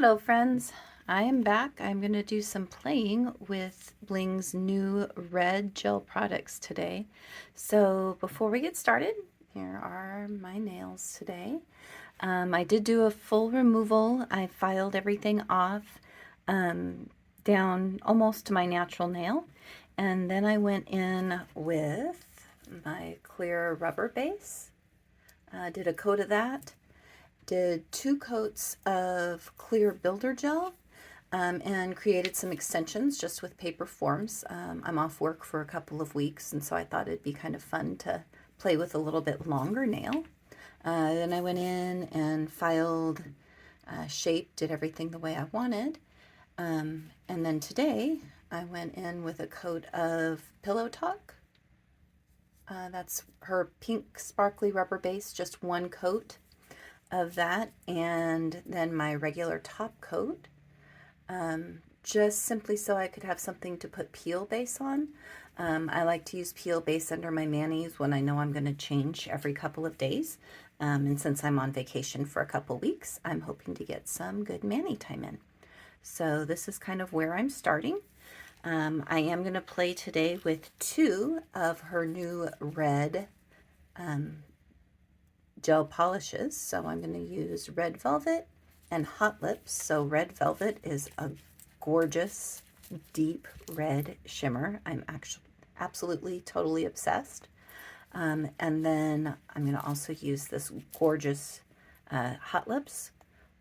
Hello friends, I am back. I'm going to do some playing with Bling's new red gel products today. So before we get started, here are my nails today. I did do a full removal. I filed everything off down almost to my natural nail. And then I went in with my clear rubber base, did a coat of that. Did 2 coats of clear builder gel and created some extensions just with paper forms. I'm off work for a couple of weeks, and so I thought it'd be kind of fun to play with a little bit longer nail. Then I went in and filed, shaped, did everything the way I wanted. And then today I went in with a coat of Pillow Talk. That's her pink sparkly rubber base, just 1 coat of that, and then my regular top coat, just simply so I could have something to put peel base on. I like to use peel base under my manis when I know I'm going to change every couple of days, and since I'm on vacation for a couple weeks, I'm hoping to get some good mani time in. So this is kind of where I'm starting. I am going to play today with 2 of her new red gel polishes. So I'm going to use Red Velvet and Hot Lips. So Red Velvet is a gorgeous deep red shimmer. I'm actually absolutely totally obsessed. And then I'm going to also use this gorgeous Hot Lips,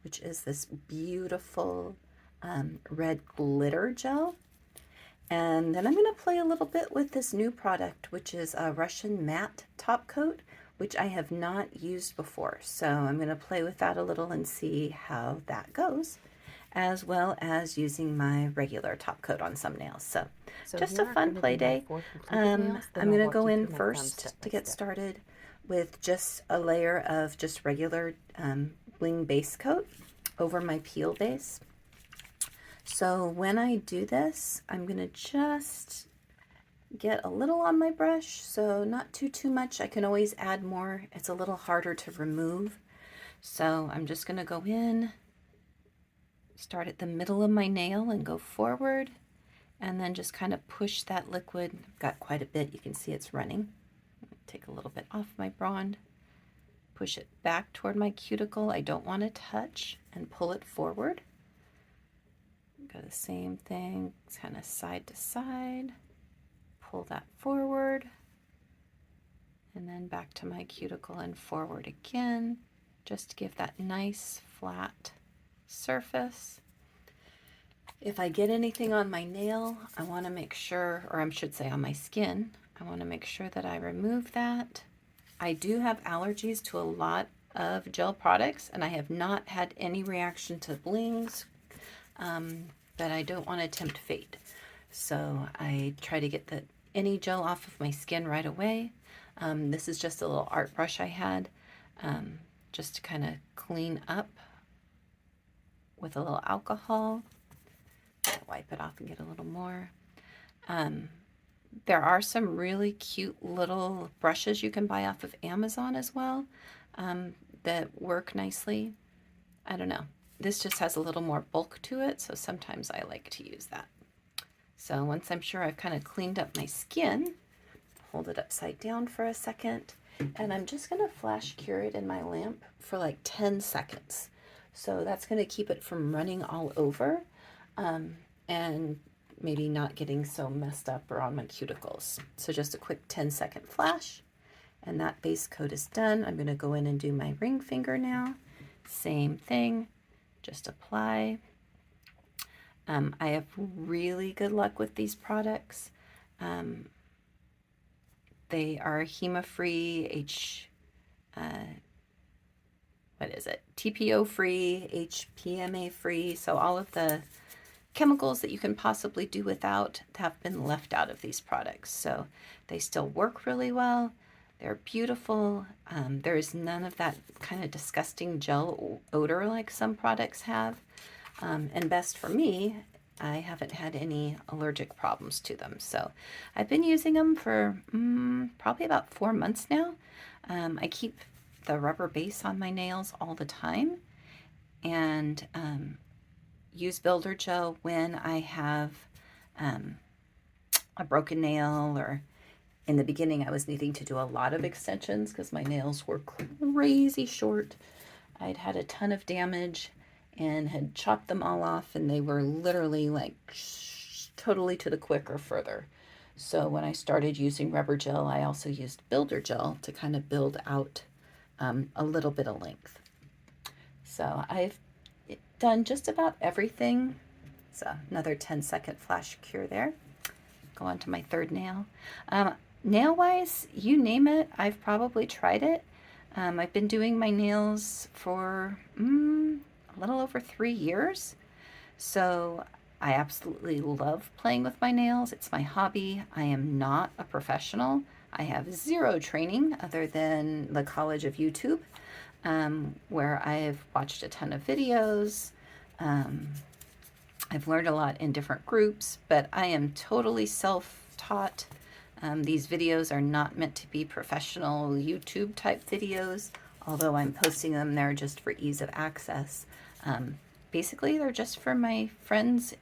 which is this beautiful red glitter gel. And then I'm going to play a little bit with this new product, which is a Russian matte top coat, which I have not used before. So I'm going to play with that a little and see how that goes, as well as using my regular top coat on some nails. So just a fun play day. I'm going to go in first to get started with just a layer of just regular Bling base coat over my peel base. So when I do this, I'm going to just get a little on my brush, so not too much. I can always add more. It's a little harder to remove. So I'm just going to go in, start at the middle of my nail and go forward, and then just kind of push that liquid. I've got quite a bit. You can see it's running. Take a little bit off my brand, push it back toward my cuticle. I don't want to touch, and pull it forward. Go the same thing, kind of side to side. Pull that forward, and then back to my cuticle and forward again, just to give that nice flat surface. If I get anything on my nail, I want to make sure, or I should say on my skin, I want to make sure that I remove that. I do have allergies to a lot of gel products, and I have not had any reaction to Bling's, but I don't want to tempt fate. So I try to get any gel off of my skin right away. This is just a little art brush I had, just to kind of clean up with a little alcohol. Wipe it off and get a little more. There are some really cute little brushes you can buy off of Amazon as well, that work nicely. I don't know. This just has a little more bulk to it, so sometimes I like to use that. So once I'm sure I've kind of cleaned up my skin, hold it upside down for a second, and I'm just going to flash cure it in my lamp for like 10 seconds. So that's going to keep it from running all over, and maybe not getting so messed up or on my cuticles. So just a quick 10-second flash, and that base coat is done. I'm going to go in and do my ring finger now. Same thing, just apply. I have really good luck with these products. They are HEMA-free, TPO-free, HPMA-free. So all of the chemicals that you can possibly do without have been left out of these products. So they still work really well. They're beautiful. There is none of that kind of disgusting gel odor like some products have. And best for me, I haven't had any allergic problems to them. So I've been using them for probably about 4 months now. I keep the rubber base on my nails all the time. And use builder gel when I have a broken nail, or in the beginning I was needing to do a lot of extensions because my nails were crazy short. I'd had a ton of damage and had chopped them all off, and they were literally like totally to the quick or further. So when I started using rubber gel, I also used builder gel to kind of build out a little bit of length. So I've done just about everything. So another 10-second flash cure there. Go on to my third nail. Nail-wise, you name it, I've probably tried it. I've been doing my nails for a little over 3 years. So I absolutely love playing with my nails. It's my hobby. I am not a professional. I have zero training other than the College of YouTube, where I've watched a ton of videos. I've learned a lot in different groups, but I am totally self-taught. These videos are not meant to be professional YouTube type videos, although I'm posting them there just for ease of access. Basically, they're just for my friends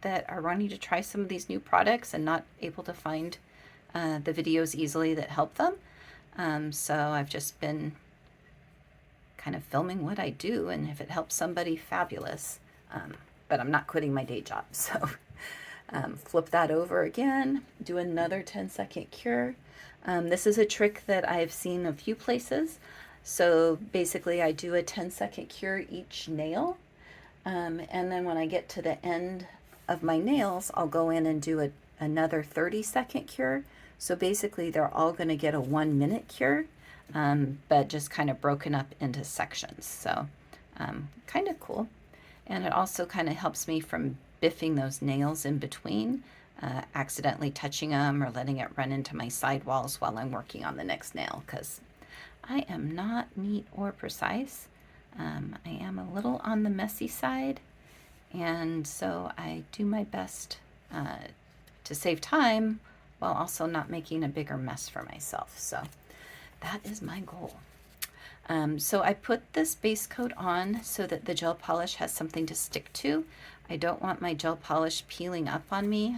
that are wanting to try some of these new products and not able to find the videos easily that help them. So I've just been kind of filming what I do, and if it helps somebody, fabulous. But I'm not quitting my day job, so flip that over again, do another 10-second cure. This is a trick that I've seen a few places. So basically I do a 10-second cure each nail, and then when I get to the end of my nails, I'll go in and do another 30-second cure. So basically they're all going to get a 1-minute cure, but just kind of broken up into sections. So kind of cool. And it also kind of helps me from biffing those nails in between, accidentally touching them or letting it run into my sidewalls while I'm working on the next nail, because I am not neat or precise. I am a little on the messy side, and so I do my best to save time while also not making a bigger mess for myself. So that is my goal. So I put this base coat on so that the gel polish has something to stick to. I don't want my gel polish peeling up on me,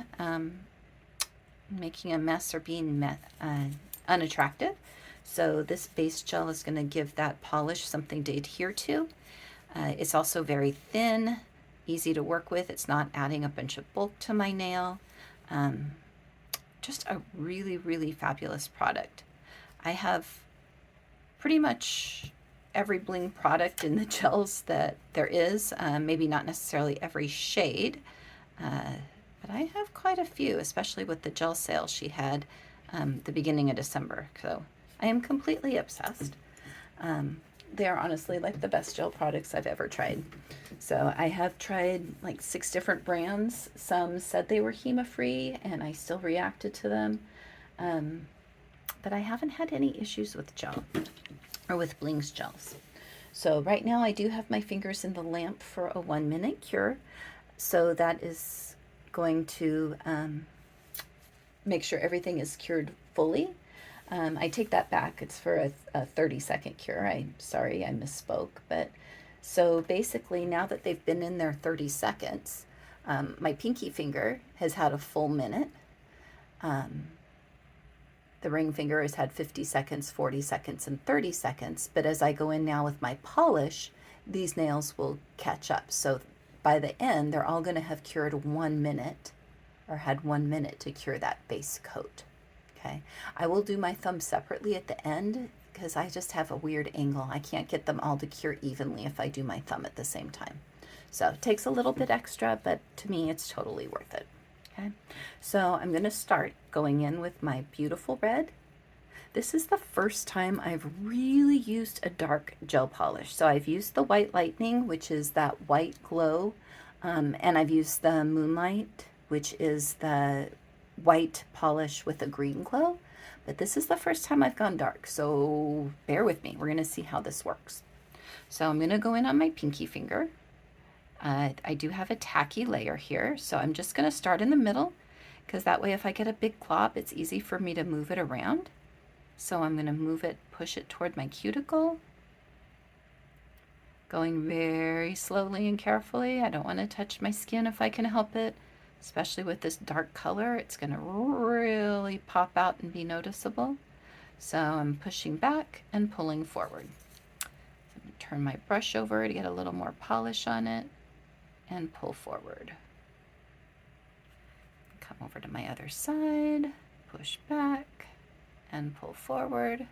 making a mess or being unattractive. So this base gel is going to give that polish something to adhere to. It's also very thin, easy to work with. It's not adding a bunch of bulk to my nail. Just a really, really fabulous product. I have pretty much every Bling product in the gels that there is, maybe not necessarily every shade, but I have quite a few, especially with the gel sale she had the beginning of December. So I am completely obsessed. They are honestly like the best gel products I've ever tried. So I have tried like 6 different brands. Some said they were HEMA-free, and I still reacted to them. But I haven't had any issues with gel or with Bling's gels. So right now I do have my fingers in the lamp for a 1-minute cure. So that is going to make sure everything is cured fully. I take that back. It's for a 30-second cure. Sorry, I misspoke. But so basically now that they've been in there 30 seconds, my pinky finger has had a full minute. The ring finger has had 50 seconds, 40 seconds, and 30 seconds. But as I go in now with my polish, these nails will catch up. So by the end, they're all going to have cured 1 minute, or had 1 minute to cure that base coat. Okay. I will do my thumb separately at the end because I just have a weird angle. I can't get them all to cure evenly if I do my thumb at the same time. So it takes a little bit extra, but to me, it's totally worth it. Okay, so I'm going to start going in with my beautiful red. This is the first time I've really used a dark gel polish. So I've used the White Lightning, which is that white glow, and I've used the Moonlight, which is the white polish with a green glow. But this is the first time I've gone dark, so bear with me. We're going to see how this works. So I'm going to go in on my pinky finger. I do have a tacky layer here, so I'm just going to start in the middle, because that way if I get a big glob, it's easy for me to move it around. So I'm going to push it toward my cuticle, Going very slowly and carefully. I don't want to touch my skin if I can help it, especially with this dark color. It's going to really pop out and be noticeable. So I'm pushing back and pulling forward. So I'm going to turn my brush over to get a little more polish on it and pull forward. Come over to my other side, push back and pull forward.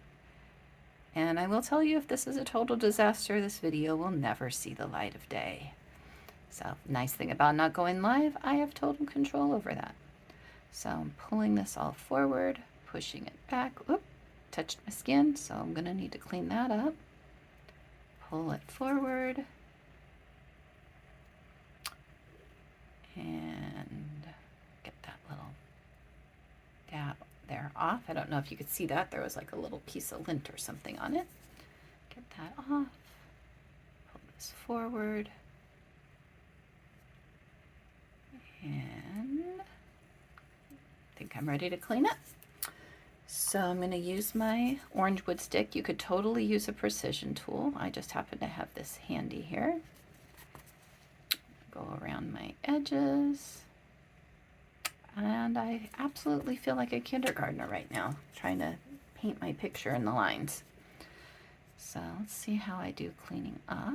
And I will tell you, if this is a total disaster, this video will never see the light of day. So, nice thing about not going live, I have total control over that. So I'm pulling this all forward, pushing it back. Oop, touched my skin, so I'm gonna need to clean that up. Pull it forward. And get that little dab there off. I don't know if you could see that. There was like a little piece of lint or something on it. Get that off. Pull this forward. And I think I'm ready to clean up. So I'm going to use my orange wood stick. You could totally use a precision tool. I just happen to have this handy here. Go around my edges. And I absolutely feel like a kindergartner right now, trying to paint my picture in the lines. So let's see how I do cleaning up.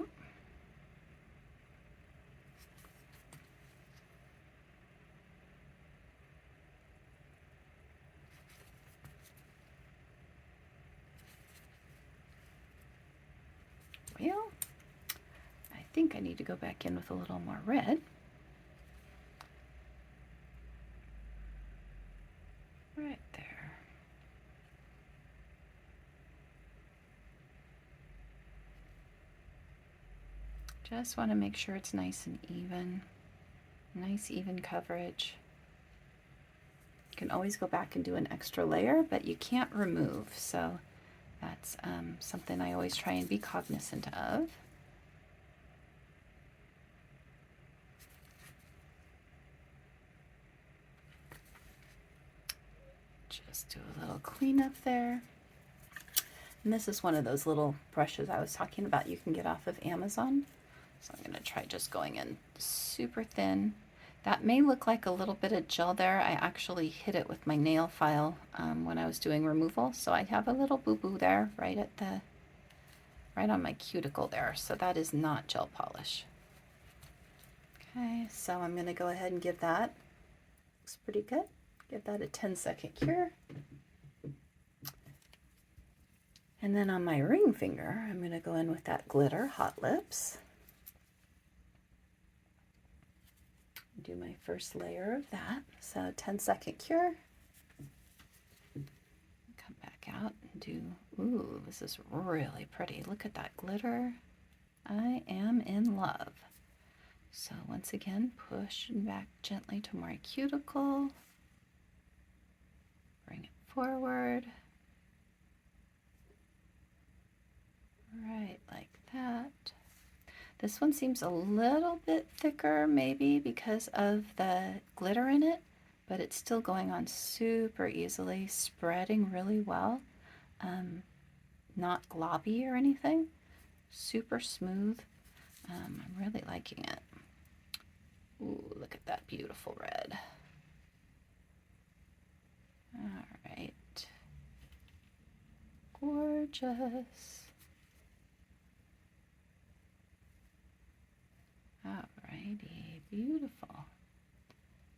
Well, I think I need to go back in with a little more red. Right there. Just want to make sure it's nice and even. Nice even coverage. You can always go back and do an extra layer, but you can't remove. So that's something I always try and be cognizant of. Just do a little cleanup there. And this is one of those little brushes I was talking about you can get off of Amazon. So I'm going to try just going in super thin. That may look like a little bit of gel there. I actually hit it with my nail file when I was doing removal. So I have a little boo-boo there right on my cuticle there. So that is not gel polish. Okay, so I'm going to go ahead and give that, looks pretty good. Give that a 10-second cure. And then on my ring finger, I'm going to go in with that glitter Hot Lips. Do my first layer of that. So 10-second cure. Come back out and do, ooh, this is really pretty. Look at that glitter. I am in love. So once again, push back gently to my cuticle. Bring it forward. Right like that. This one seems a little bit thicker maybe because of the glitter in it, but it's still going on super easily, spreading really well. Not globby or anything. Super smooth. I'm really liking it. Ooh, look at that beautiful red. All right. Gorgeous. Alrighty, beautiful.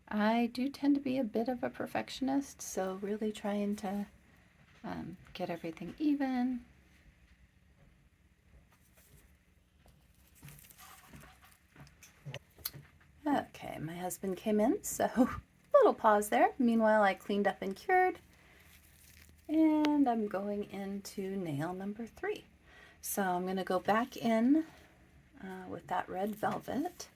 I do tend to be a bit of a perfectionist, so really trying to get everything even. Okay, my husband came in, so little pause there. Meanwhile, I cleaned up and cured, and I'm going into nail number 3. So I'm going to go back in with that red velvet.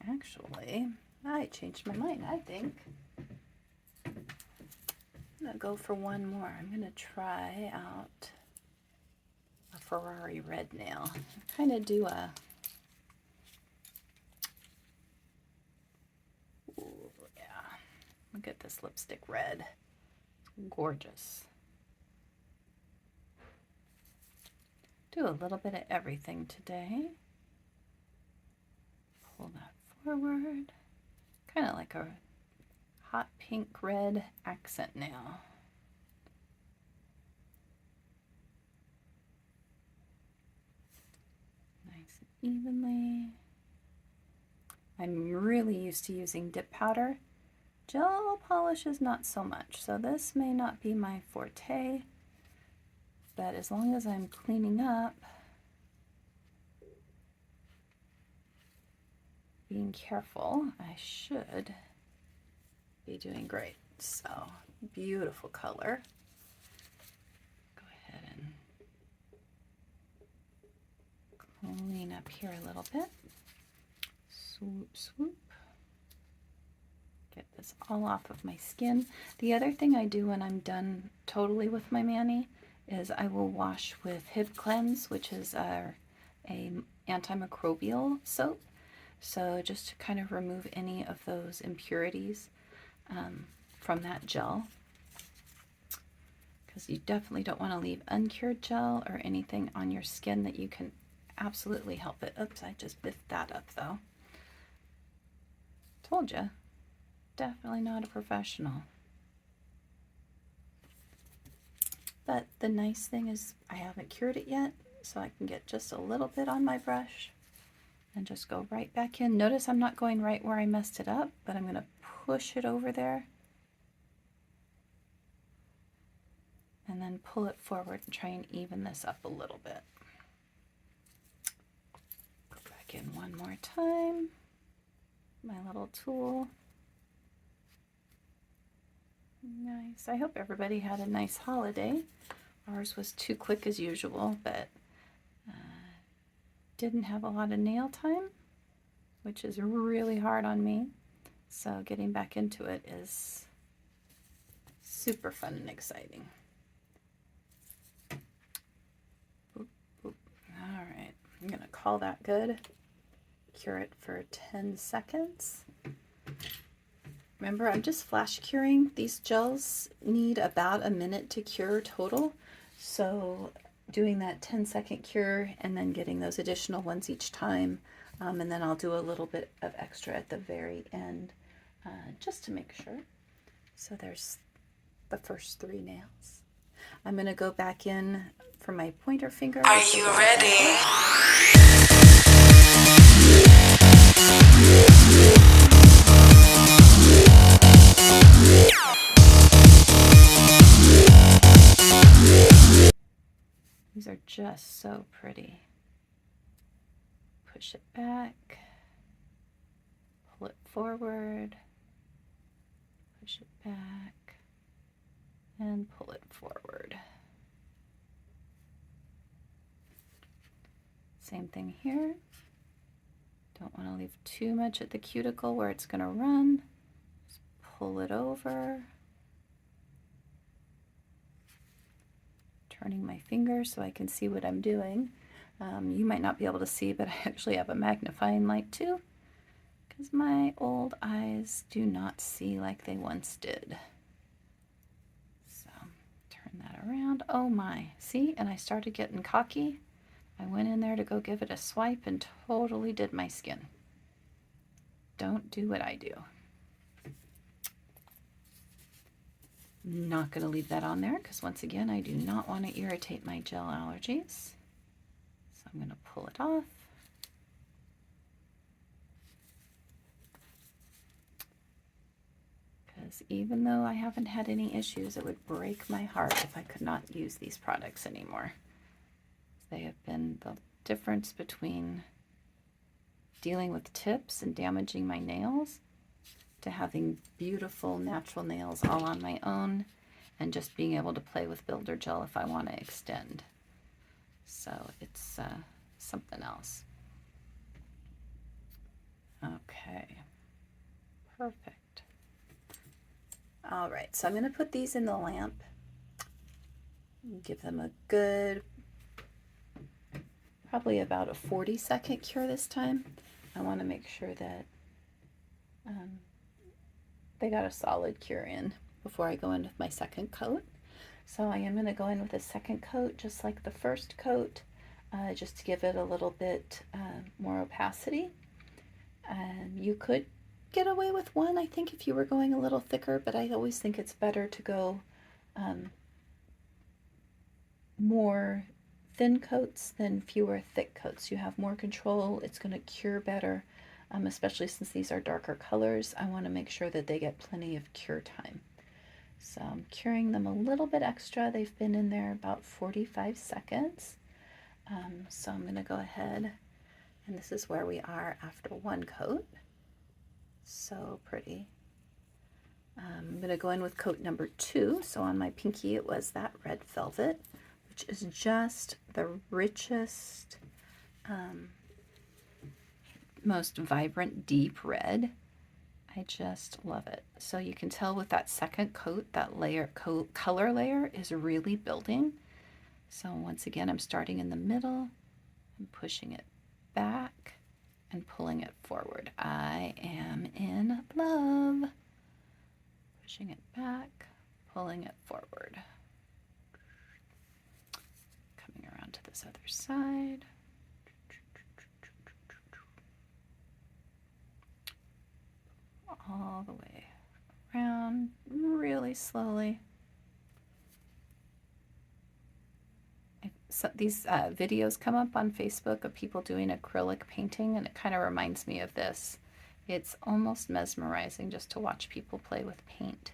Actually, I changed my mind, I think. I'm going to go for one more. I'm going to try out a Ferrari red nail. Kind of do a, ooh, yeah. I'm Look at this lipstick red. Gorgeous. Do a little bit of everything today. Pull that forward. Kind of like a hot pink red accent now. Nice and evenly. I'm really used to using dip powder. Gel polish is not so much, so this may not be my forte, but as long as I'm cleaning up, being careful, I should be doing great. So, beautiful color. Go ahead and clean up here a little bit. Swoop, swoop. Get this all off of my skin. The other thing I do when I'm done totally with my mani is I will wash with Hip Cleanse, which is a antimicrobial soap. So just to kind of remove any of those impurities from that gel, because you definitely don't want to leave uncured gel or anything on your skin that you can absolutely help it. Oops, I just biffed that up though. Told you, definitely not a professional. But the nice thing is I haven't cured it yet, so I can get just a little bit on my brush and just go right back in. Notice I'm not going right where I messed it up, but I'm going to push it over there and then pull it forward and try and even this up a little bit. Go back in one more time. My little tool. Nice. I hope everybody had a nice holiday. Ours was too quick as usual, but didn't have a lot of nail time, which is really hard on me. So getting back into it is super fun and exciting. Boop, boop. All right, I'm gonna call that good. Cure it for 10 seconds. Remember, I'm just flash curing. These gels need about a minute to cure total. So doing that 10-second cure and then getting those additional ones each time. And then I'll do a little bit of extra at the very end just to make sure. So there's the first 3 nails. I'm going to go back in for my pointer finger. Are you ready? These are just so pretty. Push it back, pull it forward, push it back, and pull it forward. Same thing here. Don't want to leave too much at the cuticle where it's going to run. Just pull it over. Turning my finger so I can see what I'm doing. You might not be able to see, but I actually have a magnifying light too, because my old eyes do not see like they once did. So turn that around. Oh my, see? And I started getting cocky. I went in there to go give it a swipe and totally did my skin. Don't do what I do. Not going to leave that on there because once again I do not want to irritate my gel allergies. So I'm going to pull it off. Because even though I haven't had any issues, it would break my heart if I could not use these products anymore. They have been the difference between dealing with tips and damaging my nails to having beautiful natural nails all on my own and just being able to play with builder gel if I want to extend. So it's something else. Okay, perfect. All right, so I'm going to put these in the lamp, give them a good, probably about a 40-second cure this time. I want to make sure that they got a solid cure in before I go in with my second coat. So I am going to go in with a second coat just like the first coat, just to give it a little bit more opacity. You could get away with one, I think, if you were going a little thicker, but I always think it's better to go more thin coats than fewer thick coats. You have more control. It's going to cure better, especially since these are darker colors. I want to make sure that they get plenty of cure time. So I'm curing them a little bit extra. They've been in there about 45 seconds. So I'm going to go ahead, and this is where we are after one coat. So pretty. I'm going to go in with coat number 2. So on my pinky it was that red velvet, which is just the richest, most vibrant deep red. I just love it. So you can tell with that second coat, that layer, color layer is really building. So once again, I'm starting in the middle and pushing it back and pulling it forward. I am in love. Pushing it back, pulling it forward. Coming around to this other side. All the way around, really slowly. So these videos come up on Facebook of people doing acrylic painting, and it kind of reminds me of this. It's almost mesmerizing just to watch people play with paint.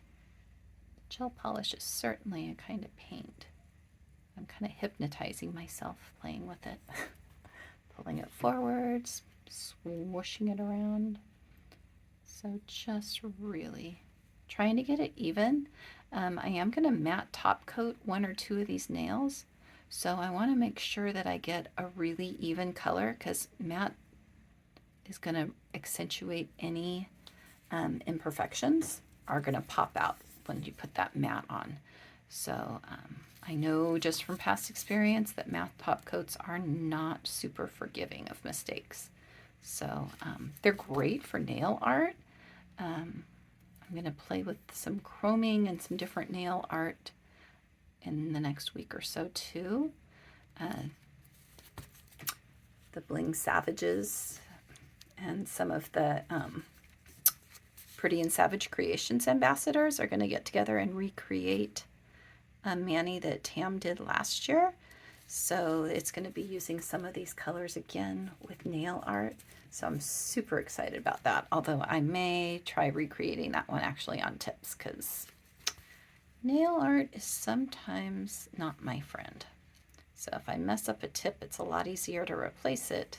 Gel polish is certainly a kind of paint. I'm kind of hypnotizing myself playing with it. Pulling it forwards, swooshing it around. So just really trying to get it even. I am going to matte top coat 1 or 2 of these nails. So I want to make sure that I get a really even color, because matte is going to accentuate any imperfections are going to pop out when you put that matte on. So I know just from past experience that matte top coats are not super forgiving of mistakes. So they're great for nail art. I'm going to play with some chroming and some different nail art in the next week or so too. The Bling Savages and some of the Pretty and Savage Creations ambassadors are going to get together and recreate a mani that Tam did last year. So it's going to be using some of these colors again with nail art. So I'm super excited about that. Although I may try recreating that one actually on tips, because nail art is sometimes not my friend. So if I mess up a tip, it's a lot easier to replace it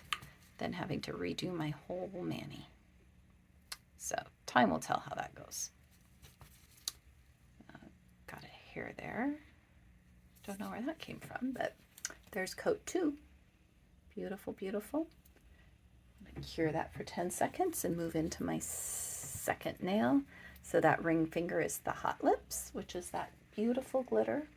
than having to redo my whole mani. So time will tell how that goes. Got a hair there. Don't know where that came from, but there's coat 2. Beautiful, beautiful. I'm going to cure that for 10 seconds and move into my second nail. So that ring finger is the Hot Lips, which is that beautiful glitter.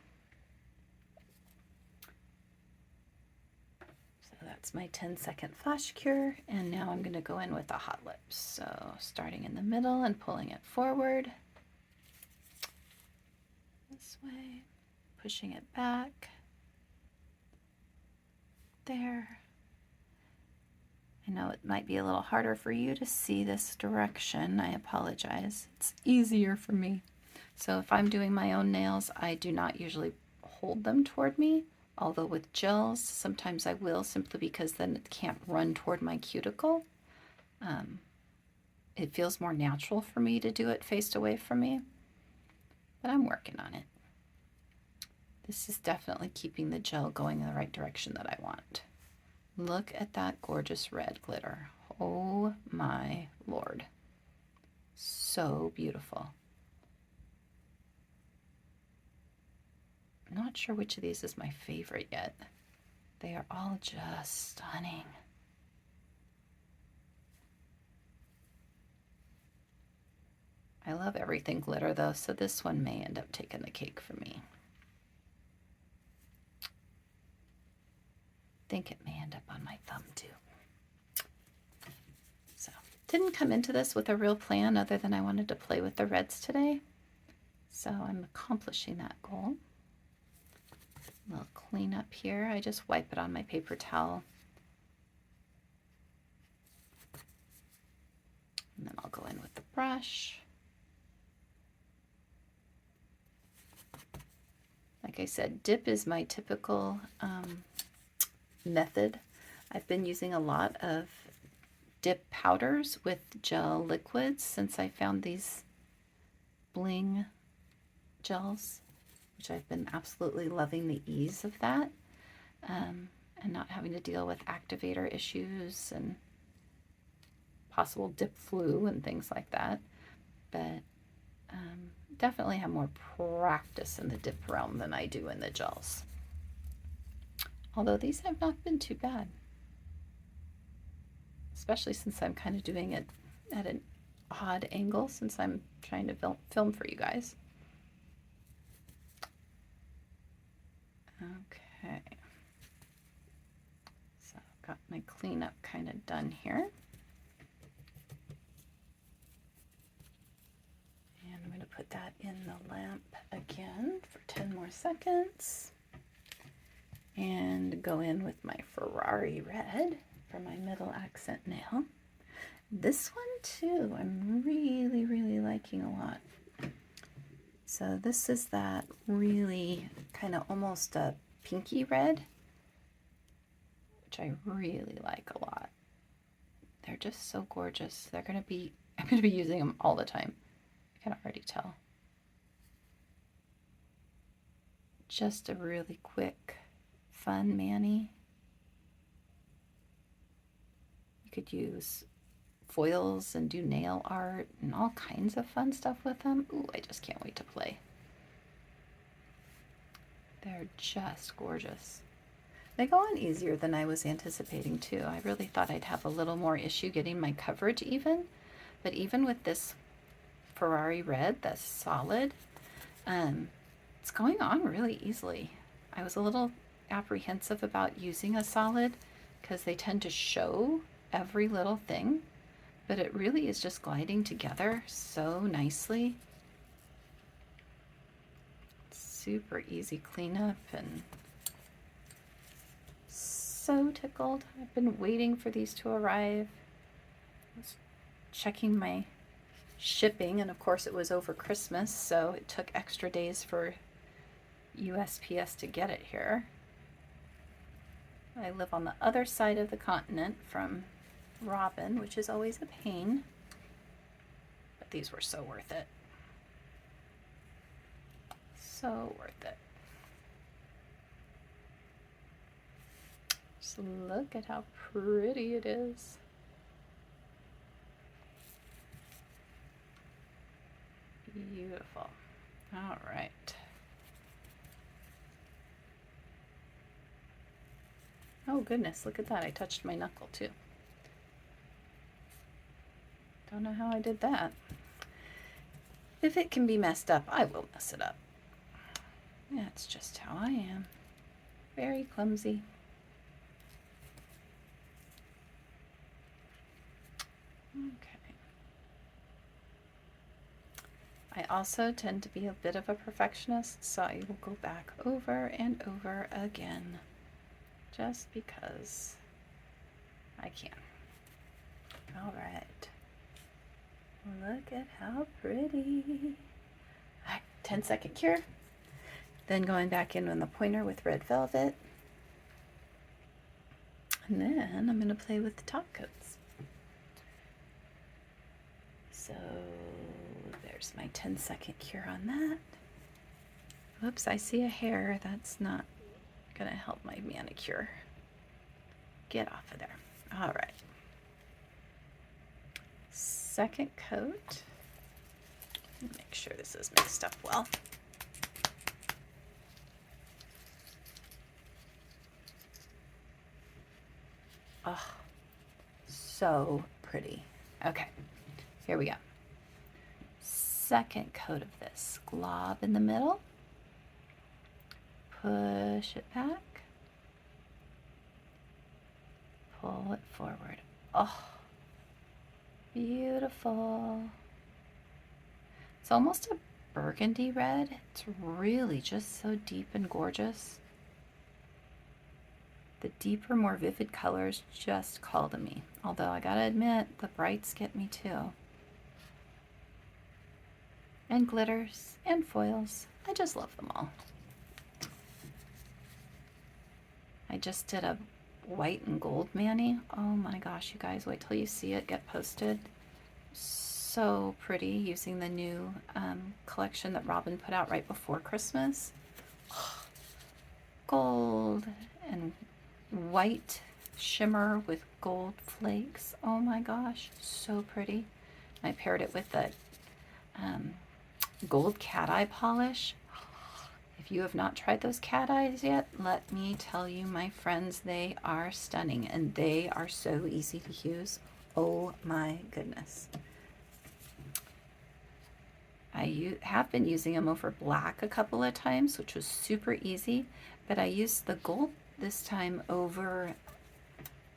So that's my 10-second flash cure. And now I'm going to go in with the Hot Lips. So starting in the middle and pulling it forward. This way. Pushing it back. There. I know it might be a little harder for you to see this direction. I apologize. It's easier for me. So if I'm doing my own nails, I do not usually hold them toward me. Although with gels, sometimes I will, simply because then it can't run toward my cuticle. It feels more natural for me to do it faced away from me. But I'm working on it. This is definitely keeping the gel going in the right direction that I want. Look at that gorgeous red glitter. Oh my Lord. So beautiful. I'm not sure which of these is my favorite yet. They are all just stunning. I love everything glitter though, so this one may end up taking the cake for me. I think it may end up on my thumb too. So Didn't come into this with a real plan other than I wanted to play with the reds today. So I'm accomplishing that goal. A little cleanup here. I just wipe it on my paper towel. And then I'll go in with the brush. Like I said, dip is my typical method. I've been using a lot of dip powders with gel liquids since I found these Bling gels, which I've been absolutely loving the ease of that, and not having to deal with activator issues and possible dip flu and things like that. But definitely have more practice in the dip realm than I do in the gels. Although these have not been too bad, especially since I'm kind of doing it at an odd angle since I'm trying to film for you guys. Okay, so I've got my cleanup kind of done here. And I'm going to put that in the lamp again for 10 more seconds. And go in with my Ferrari red for my middle accent nail. This one too, I'm really, really liking a lot. So this is that really kind of almost a pinky red, which I really like a lot. They're just so gorgeous. I'm going to be using them all the time. I can already tell. Just a really quick, fun mani. You could use foils and do nail art and all kinds of fun stuff with them. Ooh, I just can't wait to play. They're just gorgeous. They go on easier than I was anticipating too. I really thought I'd have a little more issue getting my coverage even, but even with this Ferrari red that's solid, it's going on really easily. I was a little apprehensive about using a solid because they tend to show every little thing, but it really is just gliding together so nicely. Super easy cleanup and so tickled. I've been waiting for these to arrive. I was checking my shipping, and of course it was over Christmas, so it took extra days for USPS to get it here. I live on the other side of the continent from Robin, which is always a pain, but these were so worth it. So worth it. Just look at how pretty it is. Beautiful. All right. Oh goodness, look at that. I touched my knuckle too. Don't know how I did that. If it can be messed up, I will mess it up. That's just how I am. Very clumsy. Okay. I also tend to be a bit of a perfectionist, so I will go back over and over again just because I can. All right. Look at how pretty. All right, 10-second cure. Then going back in on the pointer with red velvet. And then I'm going to play with the top coats. So there's my 10-second cure on that. Whoops, I see a hair. That's not going to help my manicure. Get off of there. All right. Second coat. Make sure this is mixed up well. Oh, so pretty. Okay, here we go. Second coat of this. Glob in the middle. Push it back. Pull it forward. Oh, Beautiful. It's almost a burgundy red. It's really just so deep and gorgeous. The deeper, more vivid colors just call to me. Although I gotta admit, the brights get me too. And glitters and foils. I just love them all. I just did a white and gold mani. Oh my gosh, you guys, wait till you see it get posted. So pretty, using the new collection that Robin put out right before Christmas. Gold and white shimmer with gold flakes. Oh my gosh, so pretty. I paired it with the gold cat eye polish. If you have not tried those cat eyes yet, let me tell you, my friends, they are stunning and they are so easy to use. Oh my goodness. I have been using them over black a couple of times, which was super easy, but I used the gold this time over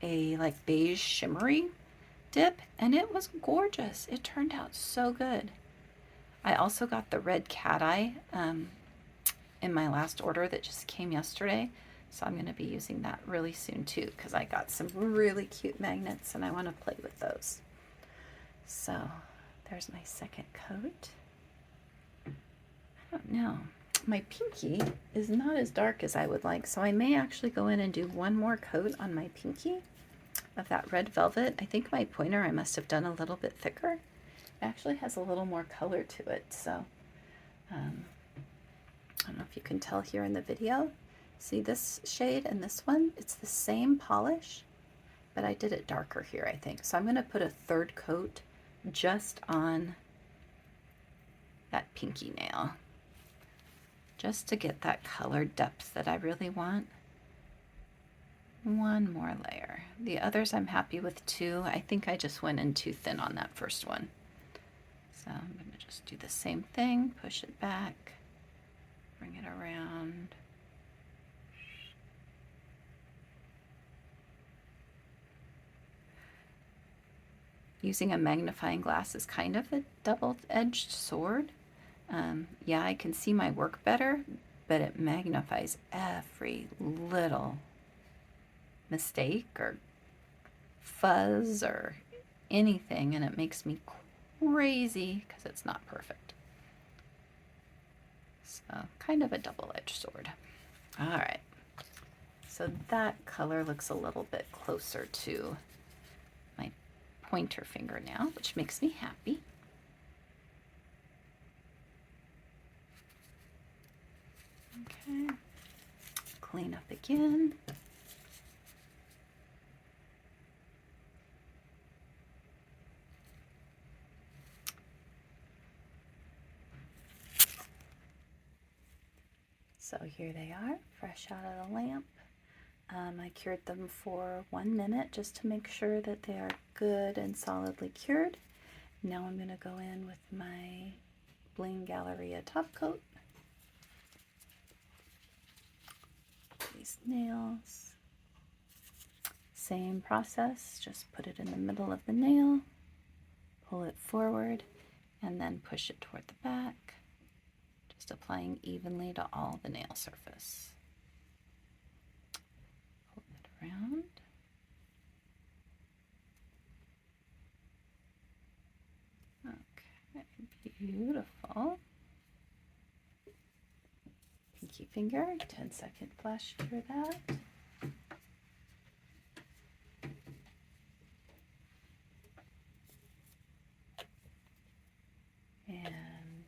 a like beige shimmery dip, and it was gorgeous. It turned out so good. I also got the red cat eye in my last order that just came yesterday, so I'm going to be using that really soon too, because I got some really cute magnets and I want to play with those. So there's my second coat. I don't know. My pinky is not as dark as I would like, so I may actually go in and do one more coat on my pinky of that red velvet. I think my pointer I must have done a little bit thicker. It actually has a little more color to it, so I don't know if you can tell here in the video. See this shade and this one? It's the same polish, but I did it darker here, I think. So I'm going to put a third coat just on that pinky nail, just to get that color depth that I really want. One more layer. The others I'm happy with too. I think I just went in too thin on that first one. So I'm going to just do the same thing, push it back, bring it around. Using a magnifying glass is kind of a double-edged sword. Yeah, I can see my work better, but it magnifies every little mistake or fuzz or anything, and it makes me crazy because it's not perfect. So kind of a double-edged sword. All right, so that color looks a little bit closer to my pointer finger now, which makes me happy. Okay, clean up again. So here they are, fresh out of the lamp. I cured them for 1 minute just to make sure that they are good and solidly cured. Now I'm going to go in with my Bling Galleria top coat. These nails. Same process, just put it in the middle of the nail, pull it forward, and then push it toward the back, just applying evenly to all the nail surface. Pull it around. Okay, beautiful. Pinky finger, 10-second flash through that. And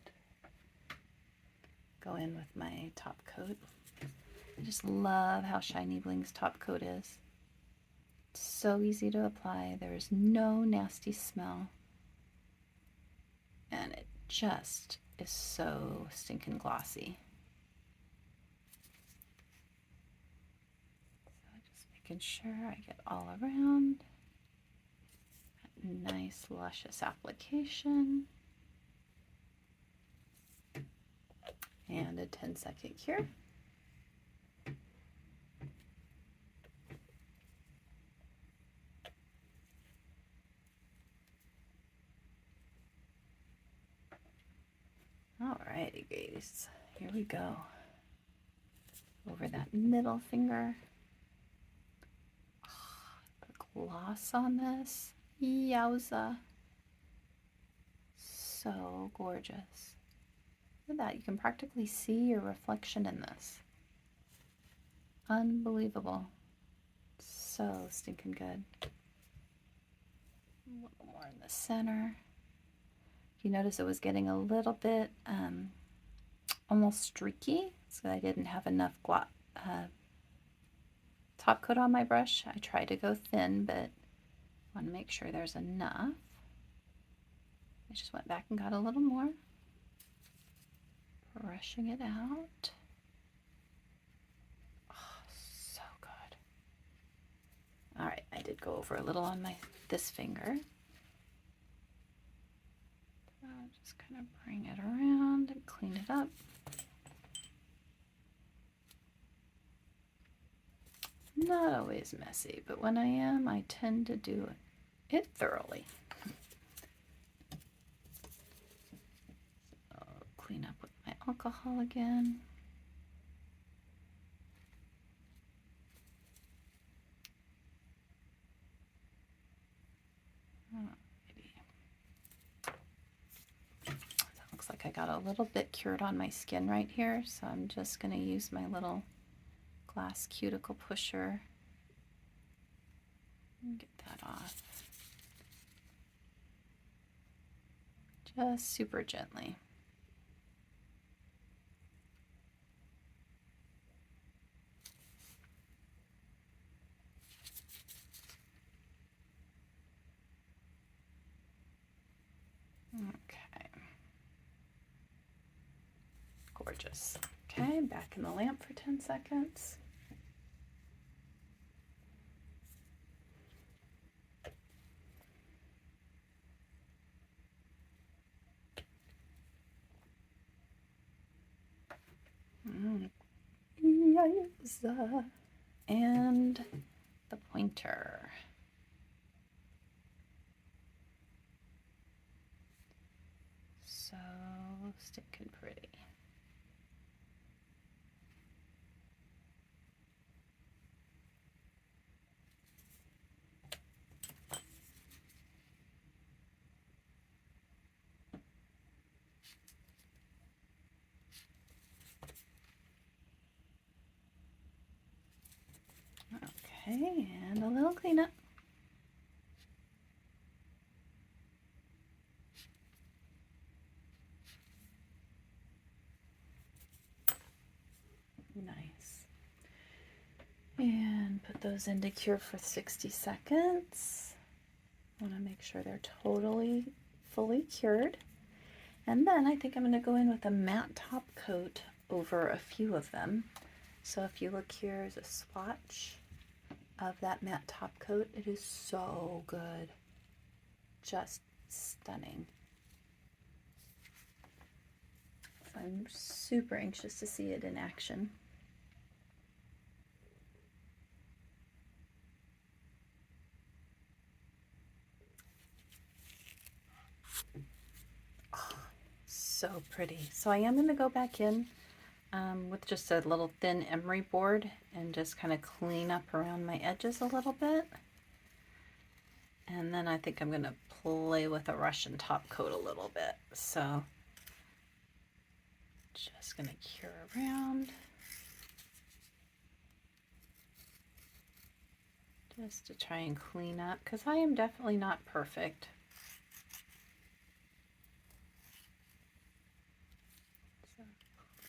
go in with my top coat. I just love how shiny Bling's top coat is. It's so easy to apply. There's no nasty smell. And it just is so stinking glossy. So just making sure I get all around. That nice luscious application. And a 10-second cure. Alrighty, guys, here we go. Over that middle finger. Oh, the gloss on this, yowza. So gorgeous. Look at that, you can practically see your reflection in this. Unbelievable. So stinking good. A little more in the center. You notice it was getting a little bit almost streaky, so I didn't have enough top coat on my brush. I tried to go thin, but I want to make sure there's enough. I just went back and got a little more, brushing it out. Oh, so good. All right, I did go over a little on this finger. So just kind of bring it around and clean it up. Not always messy, but when I am, I tend to do it thoroughly. So I'll clean up with my alcohol again. That looks like I got a little bit cured on my skin right here, so I'm just going to use my little glass cuticle pusher and get that off. Just super gently. Okay. Gorgeous. Okay, back in the lamp for 10 seconds. Yes. And the pointer. So stinking pretty. Okay, and a little cleanup. Nice. And put those into cure for 60 seconds. I want to make sure they're totally fully cured. And then I think I'm going to go in with a matte top coat over a few of them. So if you look here, is a swatch of that matte top coat. It is so good. Just stunning. So I'm super anxious to see it in action. Oh, so pretty. So I am going to go back in with just a little thin emery board and just kind of clean up around my edges a little bit. And then I think I'm going to play with a Russian top coat a little bit. So just going to cure around. Just to try and clean up, because I am definitely not perfect. So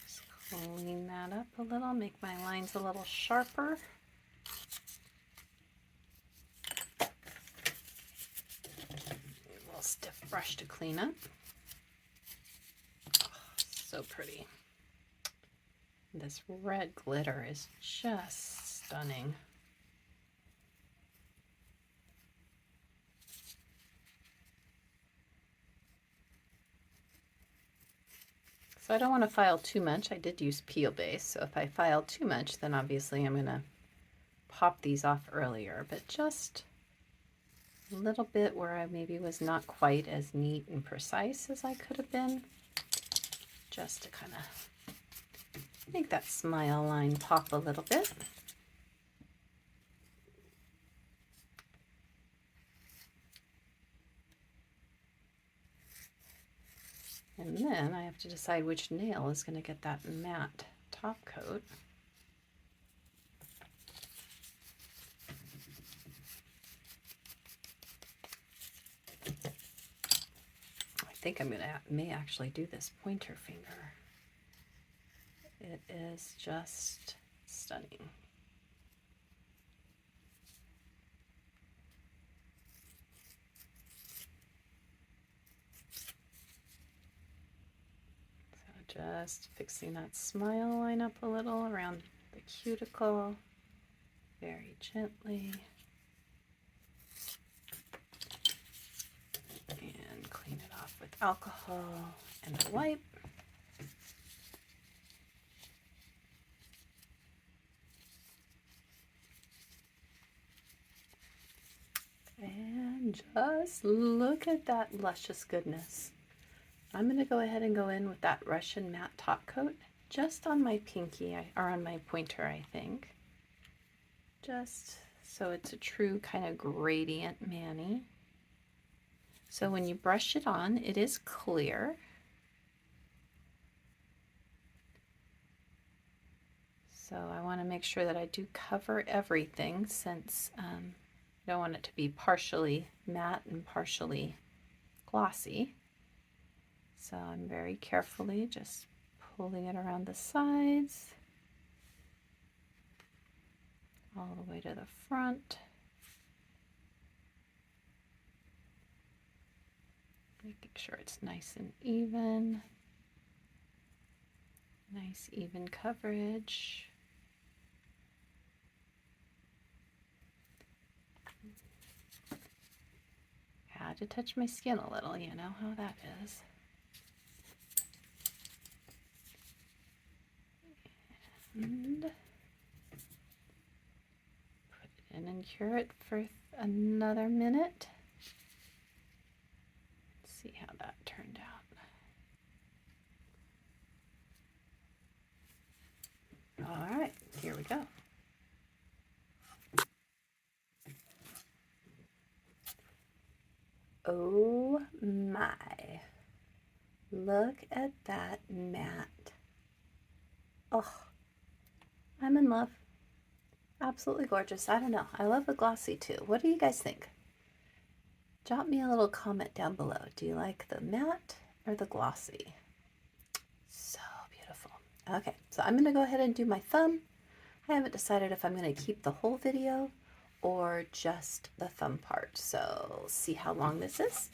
just clean that up a little, make my lines a little sharper. A little stiff brush to clean up. Oh, so pretty. This red glitter is just stunning. So I don't want to file too much. I did use peel base, so if I file too much, then obviously I'm going to pop these off earlier, but just a little bit where I maybe was not quite as neat and precise as I could have been. just to kind of make that smile line pop a little bit. And then I have to decide which nail is going to get that matte top coat. I think I'm going to may actually do this pointer finger. It is just stunning. Just fixing that smile line up a little around the cuticle, very gently. And clean it off with alcohol and a wipe. And just look at that luscious goodness. I'm going to go ahead and go in with that Russian matte top coat just on my pinky, or on my pointer, I think. Just so it's a true kind of gradient mani. So when you brush it on, it is clear. So I want to make sure that I do cover everything, since I don't want it to be partially matte and partially glossy. So I'm very carefully just pulling it around the sides, all the way to the front. Making sure it's nice and even. Nice even coverage. Had to touch my skin a little, you know how that is. And put it in and cure it for another minute. Let's see how that turned out. All right, here we go. Oh my, look at that matte. Oh, I'm in love. Absolutely gorgeous. I don't know. I love the glossy too. What do you guys think? Drop me a little comment down below. Do you like the matte or the glossy? So beautiful. Okay, so I'm going to go ahead and do my thumb. I haven't decided if I'm going to keep the whole video or just the thumb part. So see how long this is.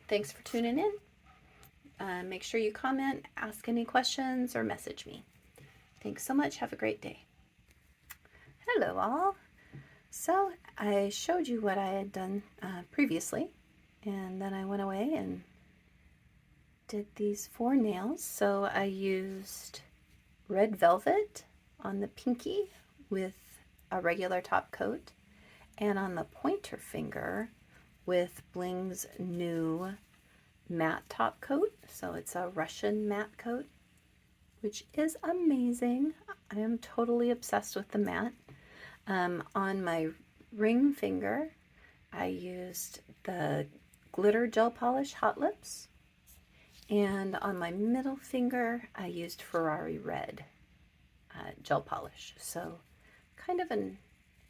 Thanks for tuning in. Make sure you comment, ask any questions, or message me. Thanks so much. Have a great day. Hello all. So I showed you what I had done previously, and then I went away and did these 4 nails. So I used red velvet on the pinky with a regular top coat, and on the pointer finger with Bling's new matte top coat. So it's a Russian matte coat, which is amazing. I am totally obsessed with the matte. On my ring finger, I used the glitter gel polish Hot Lips, and on my middle finger, I used Ferrari Red gel polish. So kind of a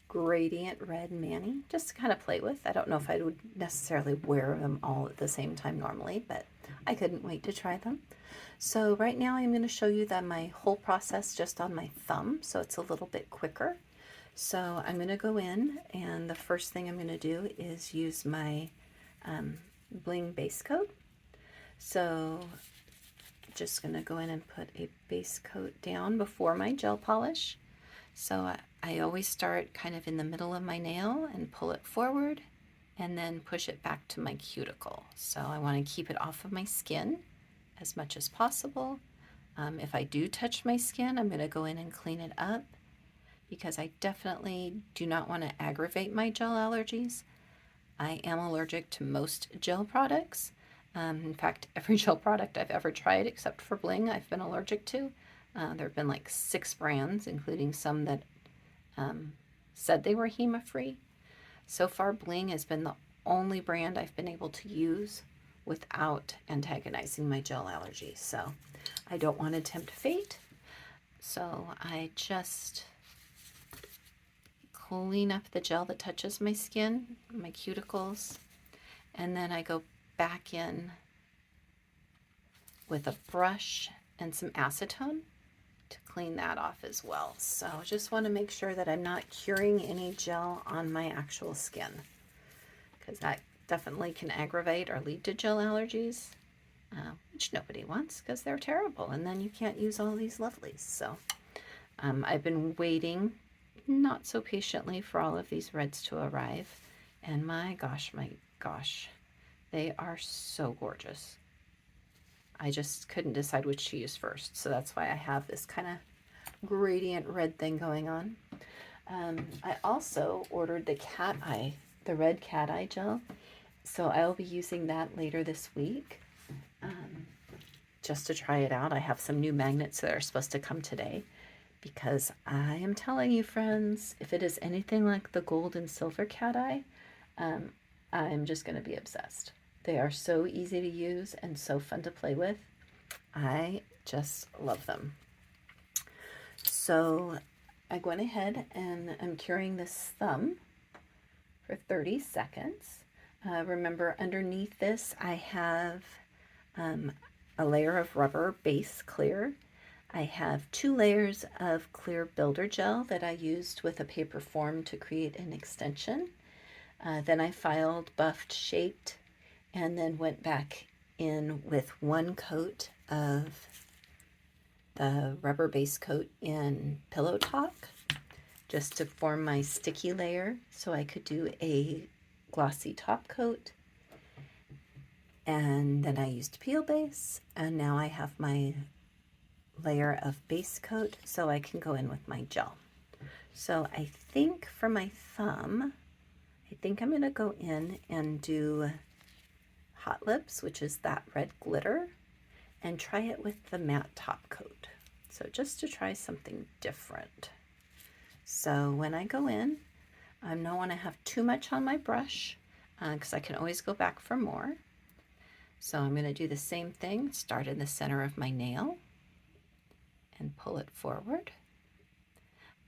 gradient red mani, just to kind of play with. I don't know if I would necessarily wear them all at the same time normally, but I couldn't wait to try them. So right now I'm going to show you that my whole process just on my thumb, so it's a little bit quicker. So I'm going to go in, and the first thing I'm going to do is use my Bling base coat. So just going to go in and put a base coat down before my gel polish. So I always start kind of in the middle of my nail and pull it forward and then push it back to my cuticle. So I want to keep it off of my skin as much as possible. If I do touch my skin, I'm going to go in and clean it up, because I definitely do not want to aggravate my gel allergies. I am allergic to most gel products, In fact, every gel product I've ever tried except for Bling I've been allergic to. There have been like 6 brands, including some that said they were HEMA-free. So far, Bling has been the only brand I've been able to use without antagonizing my gel allergy. So I don't want to tempt fate. So I just clean up the gel that touches my skin, my cuticles, and then I go back in with a brush and some acetone to clean that off as well. So just want to make sure that I'm not curing any gel on my actual skin, because that definitely can aggravate or lead to gel allergies, which nobody wants because they're terrible, and then you can't use all these lovelies. So I've been waiting not so patiently for all of these reds to arrive, and my gosh, they are so gorgeous. I just couldn't decide which to use first, so that's why I have this kind of gradient red thing going on. I also ordered the red cat eye gel, so I'll be using that later this week, just to try it out. I have some new magnets that are supposed to come today, because I am telling you, friends, if it is anything like the gold and silver cat eye, I'm just going to be obsessed. They are so easy to use and so fun to play with. I just love them. So I went ahead and I'm curing this thumb for 30 seconds. Remember, underneath this I have a layer of rubber base clear. I have 2 layers of clear builder gel that I used with a paper form to create an extension. Then I filed, buffed, shaped, and then went back in with 1 coat of the rubber base coat in Pillow Talk, just to form my sticky layer so I could do a glossy top coat. And then I used Peel Base, and now I have my layer of base coat so I can go in with my gel. So I think for my thumb, I think I'm going to go in and do Hot Lips, which is that red glitter, and try it with the matte top coat. So just to try something different. So when I go in, I don't want to have too much on my brush, because I can always go back for more. So I'm going to do the same thing, start in the center of my nail and pull it forward,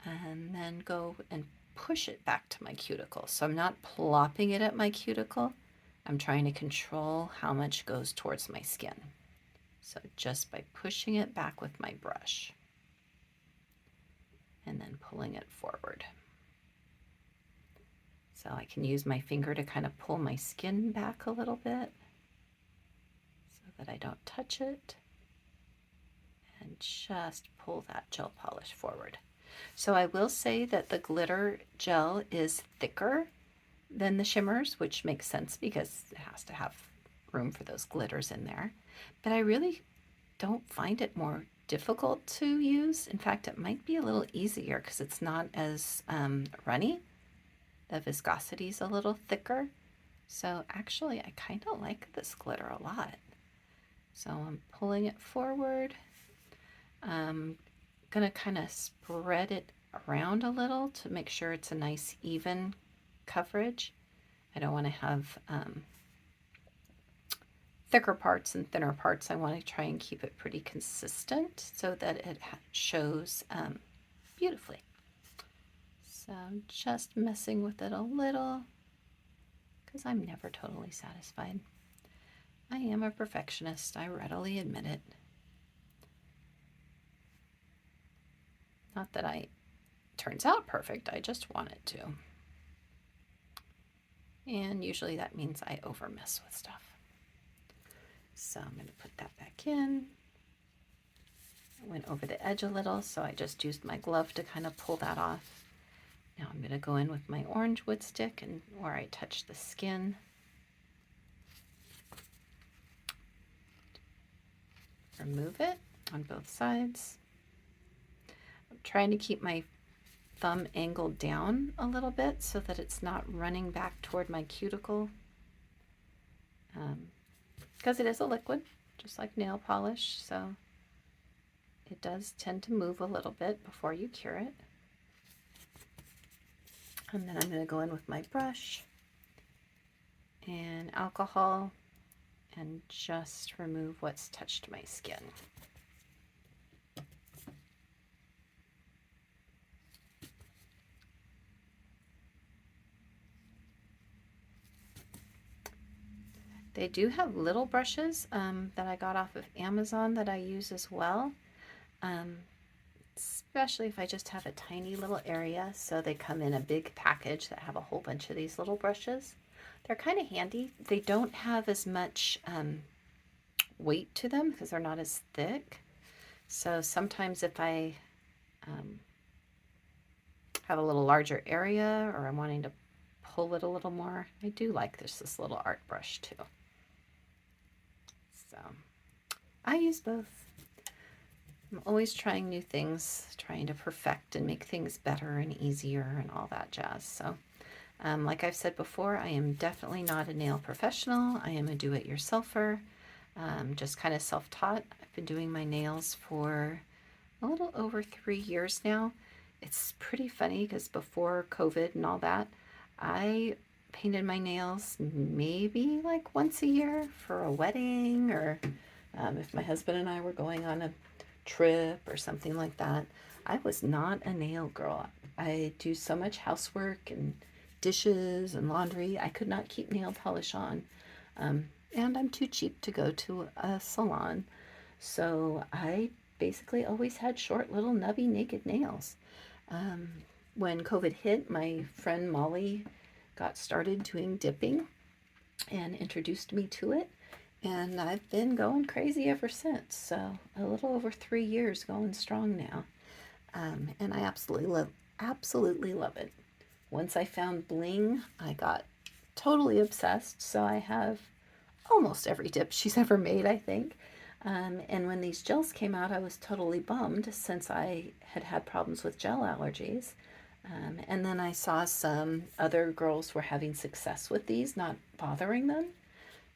and then go and push it back to my cuticle. So I'm not plopping it at my cuticle. I'm trying to control how much goes towards my skin. So just by pushing it back with my brush and then pulling it forward. So I can use my finger to kind of pull my skin back a little bit so that I don't touch it, and just pull that gel polish forward. So I will say that the glitter gel is thicker than the shimmers, which makes sense because it has to have room for those glitters in there. But I really don't find it more difficult to use. In fact, it might be a little easier because it's not as runny. The viscosity is a little thicker. So actually, I kind of like this glitter a lot. So I'm pulling it forward. I'm gonna kind of spread it around a little to make sure it's a nice even coverage. I don't want to have thicker parts and thinner parts. I want to try and keep it pretty consistent so that it shows beautifully. So just messing with it a little, because I'm never totally satisfied. I am a perfectionist, I readily admit it. Not that it turns out perfect, I just want it to. And usually that means I over mess with stuff. So I'm going to put that back in. I went over the edge a little, so I just used my glove to kind of pull that off. Now I'm going to go in with my orange wood stick and where I touch the skin. Remove it on both sides. I'm trying to keep my thumb angled down a little bit so that it's not running back toward my cuticle. because it is a liquid, just like nail polish, so it does tend to move a little bit before you cure it. And then I'm going to go in with my brush and alcohol and just remove what's touched my skin. They do have little brushes that I got off of Amazon that I use as well, especially if I just have a tiny little area. So they come in a big package that have a whole bunch of these little brushes. They're kind of handy. They don't have as much weight to them because they're not as thick. So sometimes if I have a little larger area or I'm wanting to pull it a little more, I do like this little art brush too. So I use both. I'm always trying new things, trying to perfect and make things better and easier and all that jazz. So like I've said before, I am definitely not a nail professional. I am a do-it-yourselfer, just kind of self-taught. I've been doing my nails for a little over 3 years now. It's pretty funny because before COVID and all that, I painted my nails maybe like once a year for a wedding, or if my husband and I were going on a trip or something like that. I was not a nail girl. I do so much housework and dishes and laundry. I could not keep nail polish on. And I'm too cheap to go to a salon. So I basically always had short little nubby naked nails. When COVID hit, my friend Molly got started doing dipping and introduced me to it. And I've been going crazy ever since. So a little over 3 years going strong now. And I absolutely love it. Once I found Bling, I got totally obsessed. So I have almost every dip she's ever made, I think. And when these gels came out, I was totally bummed since I had problems with gel allergies. And then I saw some other girls were having success with these, not bothering them.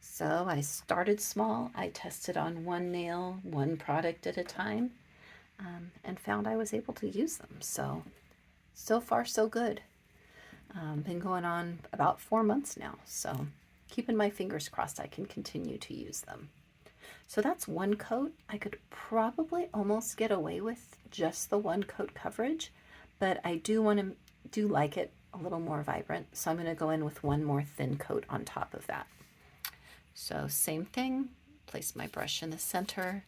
So I started small. I tested on one nail, one product at a time, and found I was able to use them. So far, so good. Been going on about 4 months now. So keeping my fingers crossed I can continue to use them. So that's one coat. I could probably almost get away with just the one coat coverage, but I do like it a little more vibrant. So I'm going to go in with one more thin coat on top of that. So same thing, place my brush in the center.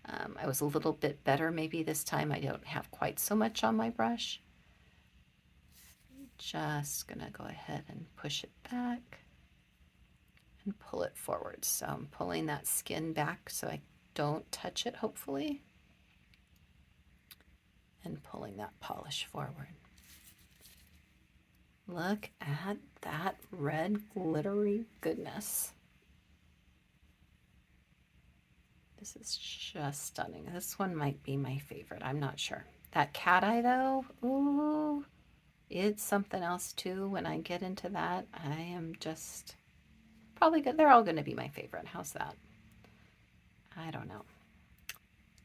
I was a little bit better maybe this time. I don't have quite so much on my brush. Just going to go ahead and push it back and pull it forward. So I'm pulling that skin back so I don't touch it, hopefully, and pulling that polish forward. Look at that red glittery goodness. This is just stunning. This one might be my favorite. I'm not sure. That cat eye though, ooh, it's something else too. When I get into that, I am just probably good. They're all going to be my favorite. How's that? I don't know.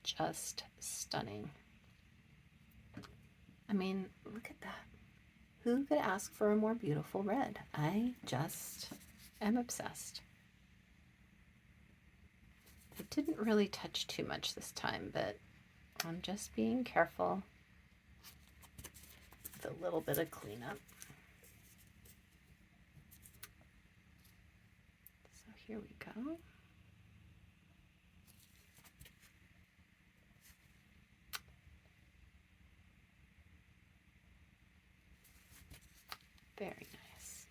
Just stunning. I mean, look at that. Who could ask for a more beautiful red? I just am obsessed. I didn't really touch too much this time, but I'm just being careful with a little bit of cleanup. So here we go. Very nice.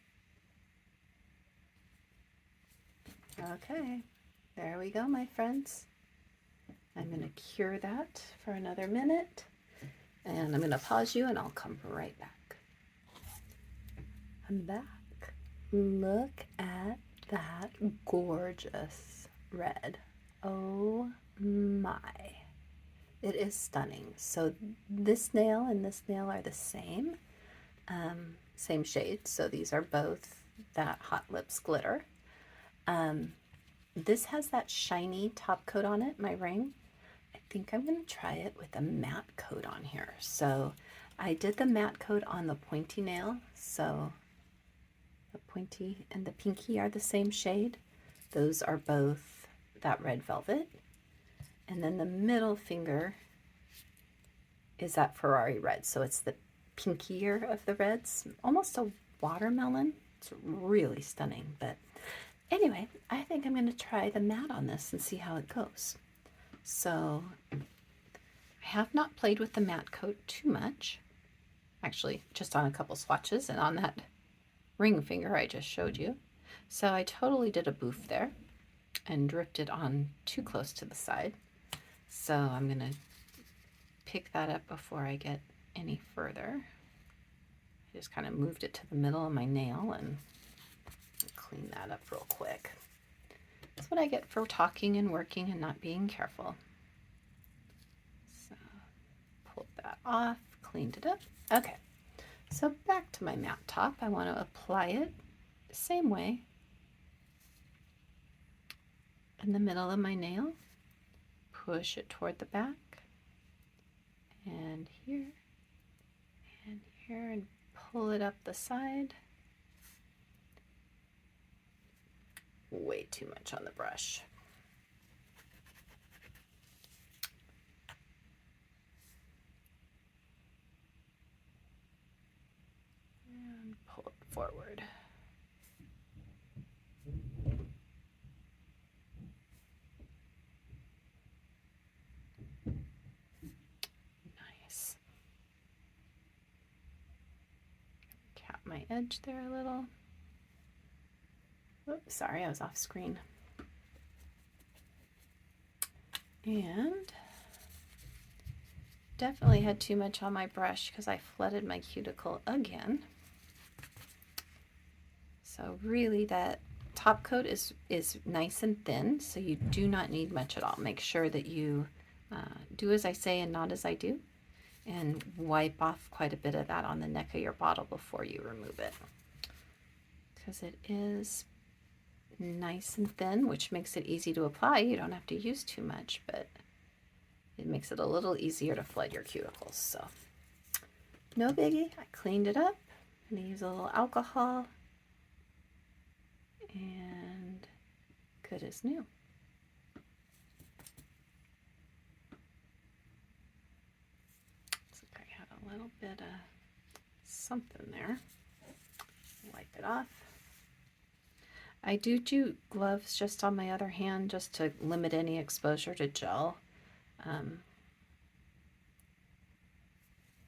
Okay, there we go, my friends. I'm going to cure that for another minute, and I'm going to pause you and I'll come right back. I'm back. Look at that gorgeous red. Oh my. It is stunning. So this nail and this nail are the same. Same shade. So these are both that Hot Lips glitter. this has that shiny top coat on it, my ring. I think I'm going to try it with a matte coat on here. So I did the matte coat on the pointy nail. So the pointy and the pinky are the same shade. Those are both that red velvet. And then the middle finger is that Ferrari red. So it's the pinkier of the reds, almost a watermelon. It's really stunning. But anyway, I think I'm going to try the matte on this and see how it goes. So I have not played with the matte coat too much. Actually, just on a couple swatches and on that ring finger I just showed you. So I totally did a boof there and dripped it on too close to the side. So I'm going to pick that up before I get any further. I just kind of moved it to the middle of my nail and clean that up real quick. That's what I get for talking and working and not being careful. So pulled that off, cleaned it up. Okay, so back to my matte top. I want to apply it the same way in the middle of my nail. Push it toward the back and here, and pull it up the side. Way too much on the brush. And pull it forward. Nice. Cap my edge there a little. Oops, sorry, I was off screen. And definitely had too much on my brush because I flooded my cuticle again. So really that top coat is nice and thin, so you do not need much at all. Make sure that you do as I say and not as I do, and wipe off quite a bit of that on the neck of your bottle before you remove it, because it is nice and thin, which makes it easy to apply. You don't have to use too much, but it makes it a little easier to flood your cuticles. So no biggie. I cleaned it up. I'm going to use a little alcohol, and good as new. Looks like I had a little bit of something there. Wipe it off. I do gloves just on my other hand just to limit any exposure to gel.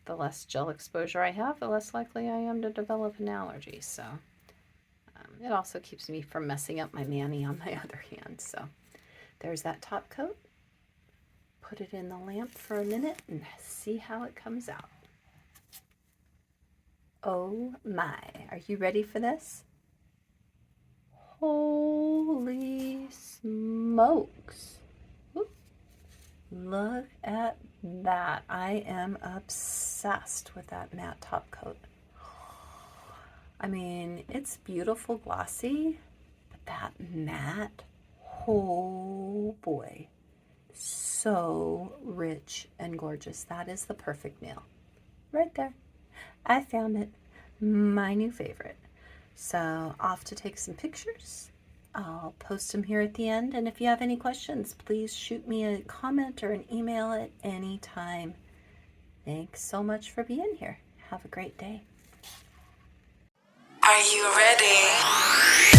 The less gel exposure I have, the less likely I am to develop an allergy. So it also keeps me from messing up my mani on my other hand. So there's that top coat. Put it in the lamp for a minute and see how it comes out. Oh my, are you ready for this? Holy smokes. Whoop. Look at that. I am obsessed with that matte top coat. I mean, it's beautiful glossy, but that matte, oh boy, so rich and gorgeous. That is the perfect nail. Right there. I found it. My new favorite. So off to take some pictures. I'll post them here at the end. And if you have any questions, please shoot me a comment or an email at any time. Thanks so much for being here. Have a great day. Are you ready?